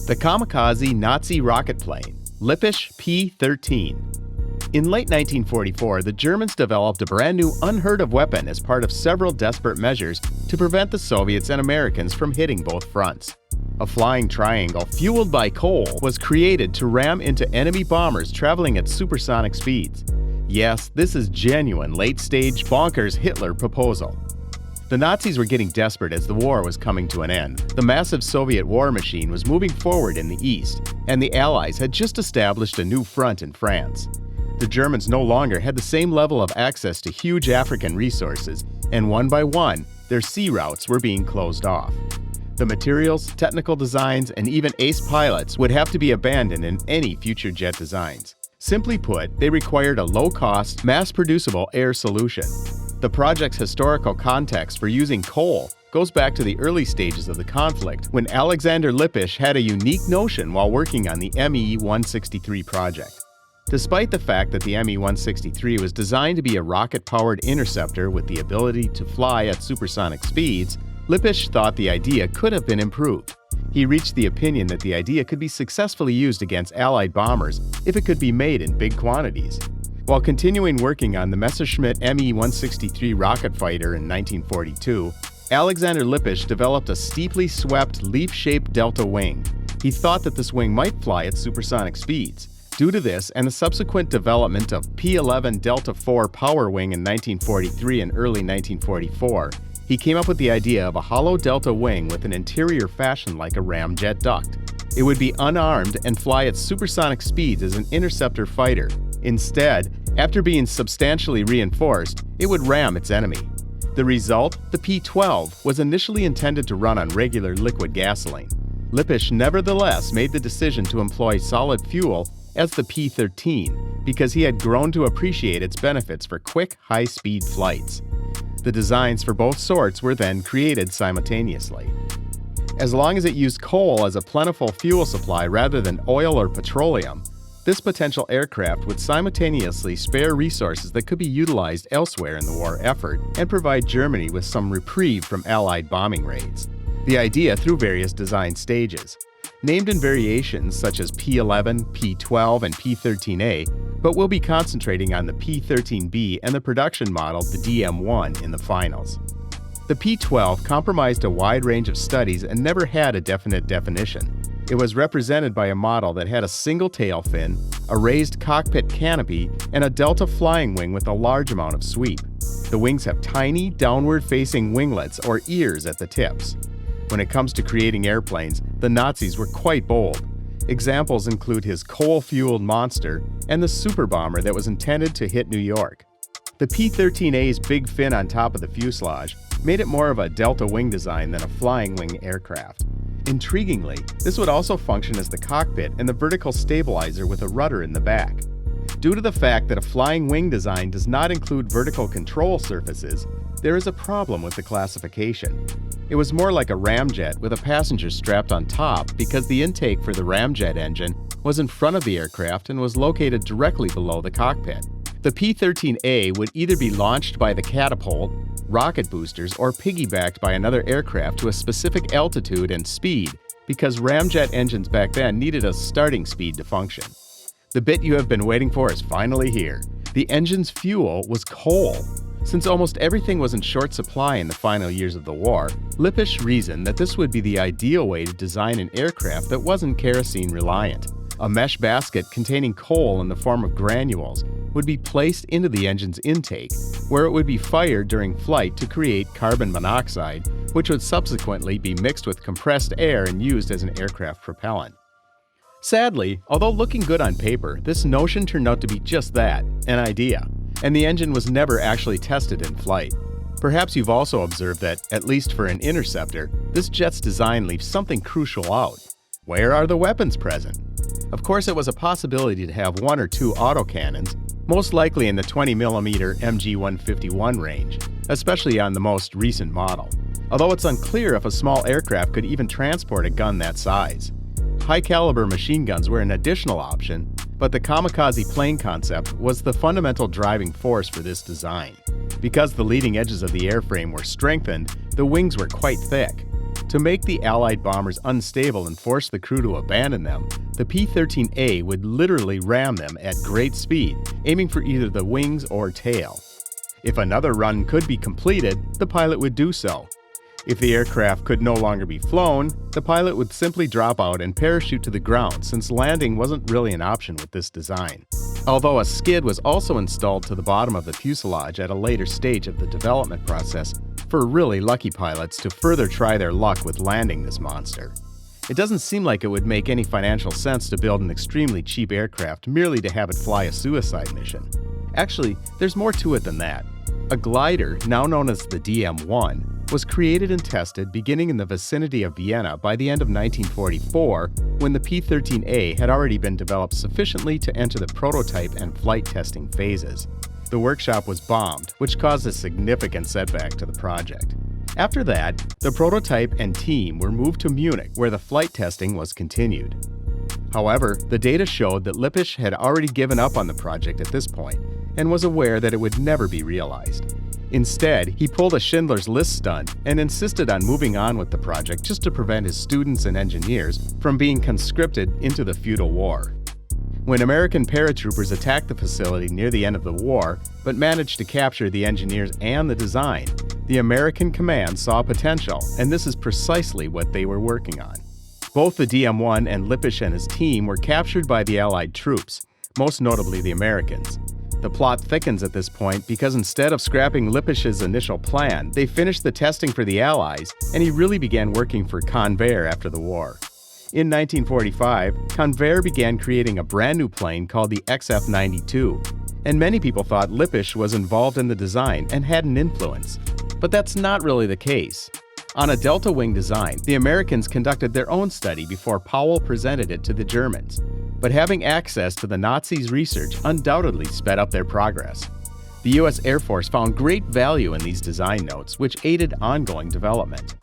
The Kamikaze Nazi rocket plane, Lippisch P13. In late 1944, the Germans developed a brand new unheard-of weapon as part of several desperate measures to prevent the Soviets and Americans from hitting both fronts. A flying triangle fueled by coal was created to ram into enemy bombers traveling at supersonic speeds. Yes, this is genuine late-stage bonkers Hitler proposal. The Nazis were getting desperate as the war was coming to an end. The massive Soviet war machine was moving forward in the east, and the Allies had just established a new front in France. The Germans no longer had the same level of access to huge African resources, and one by one, their sea routes were being closed off. The materials, technical designs, and even ace pilots would have to be abandoned in any future jet designs. Simply put, they required a low-cost, mass-producible air solution. The project's historical context for using coal goes back to the early stages of the conflict, when Alexander Lippisch had a unique notion while working on the Me-163 project. Despite the fact that the Me-163 was designed to be a rocket-powered interceptor with the ability to fly at supersonic speeds, Lippisch thought the idea could have been improved. He reached the opinion that the idea could be successfully used against Allied bombers if it could be made in big quantities. While continuing working on the Messerschmitt Me-163 rocket fighter in 1942, Alexander Lippisch developed a steeply swept, leaf-shaped delta wing. He thought that this wing might fly at supersonic speeds. Due to this and the subsequent development of P-11 Delta IV Power Wing in 1943 and early 1944, he came up with the idea of a hollow delta wing with an interior fashioned like a ramjet duct. It would be unarmed and fly at supersonic speeds as an interceptor fighter. Instead, after being substantially reinforced, it would ram its enemy. The result, the P-12, was initially intended to run on regular liquid gasoline. Lippisch nevertheless made the decision to employ solid fuel as the P-13 because he had grown to appreciate its benefits for quick, high-speed flights. The designs for both sorts were then created simultaneously. As long as it used coal as a plentiful fuel supply rather than oil or petroleum, this potential aircraft would simultaneously spare resources that could be utilized elsewhere in the war effort and provide Germany with some reprieve from Allied bombing raids. The idea through various design stages, named in variations such as P-11, P-12, and P-13A, but we'll be concentrating on the P-13B and the production model, the DM-1, in the finals. The P-12 comprised a wide range of studies and never had a definite definition. It was represented by a model that had a single tail fin, a raised cockpit canopy, and a delta flying wing with a large amount of sweep. The wings have tiny, downward-facing winglets or ears at the tips. When it comes to creating airplanes, the Nazis were quite bold. Examples include his coal-fueled monster and the super bomber that was intended to hit New York. The P-13A's big fin on top of the fuselage made it more of a delta wing design than a flying wing aircraft. Intriguingly, this would also function as the cockpit and the vertical stabilizer with a rudder in the back. Due to the fact that a flying wing design does not include vertical control surfaces, there is a problem with the classification. It was more like a ramjet with a passenger strapped on top because the intake for the ramjet engine was in front of the aircraft and was located directly below the cockpit. The P-13A would either be launched by the catapult, rocket boosters, or piggybacked by another aircraft to a specific altitude and speed because ramjet engines back then needed a starting speed to function. The bit you have been waiting for is finally here. The engine's fuel was coal. Since almost everything was in short supply in the final years of the war, Lippisch reasoned that this would be the ideal way to design an aircraft that wasn't kerosene reliant. A mesh basket containing coal in the form of granules would be placed into the engine's intake, where it would be fired during flight to create carbon monoxide, which would subsequently be mixed with compressed air and used as an aircraft propellant. Sadly, although looking good on paper, this notion turned out to be just that, an idea, and the engine was never actually tested in flight. Perhaps you've also observed that, at least for an interceptor, this jet's design leaves something crucial out. Where are the weapons present? Of course, it was a possibility to have one or two autocannons, most likely in the 20mm MG-151 range, especially on the most recent model, although it's unclear if a small aircraft could even transport a gun that size. High-caliber machine guns were an additional option, but the Kamikaze plane concept was the fundamental driving force for this design. Because the leading edges of the airframe were strengthened, the wings were quite thick. To make the Allied bombers unstable and force the crew to abandon them, the P-13A would literally ram them at great speed, aiming for either the wings or tail. If another run could be completed, the pilot would do so. If the aircraft could no longer be flown, the pilot would simply drop out and parachute to the ground, since landing wasn't really an option with this design. Although a skid was also installed to the bottom of the fuselage at a later stage of the development process for really lucky pilots to further try their luck with landing this monster. It doesn't seem like it would make any financial sense to build an extremely cheap aircraft merely to have it fly a suicide mission. Actually, there's more to it than that. A glider, now known as the DM-1, was created and tested beginning in the vicinity of Vienna by the end of 1944, when the P-13A had already been developed sufficiently to enter the prototype and flight testing phases. The workshop was bombed, which caused a significant setback to the project. After that, the prototype and team were moved to Munich, where the flight testing was continued. However, the data showed that Lippisch had already given up on the project at this point and was aware that it would never be realized. Instead, he pulled a Schindler's List stunt and insisted on moving on with the project just to prevent his students and engineers from being conscripted into the feudal war. When American paratroopers attacked the facility near the end of the war, but managed to capture the engineers and the design, the American command saw potential, and this is precisely what they were working on. Both the DM-1 and Lippisch and his team were captured by the Allied troops, most notably the Americans. The plot thickens at this point because instead of scrapping Lippisch's initial plan, they finished the testing for the Allies, and he really began working for Convair after the war. In 1945, Convair began creating a brand new plane called the XF-92, and many people thought Lippisch was involved in the design and had an influence. But that's not really the case. On a delta wing design, the Americans conducted their own study before Powell presented it to the Germans. But having access to the Nazis' research undoubtedly sped up their progress. The US Air Force found great value in these design notes, which aided ongoing development.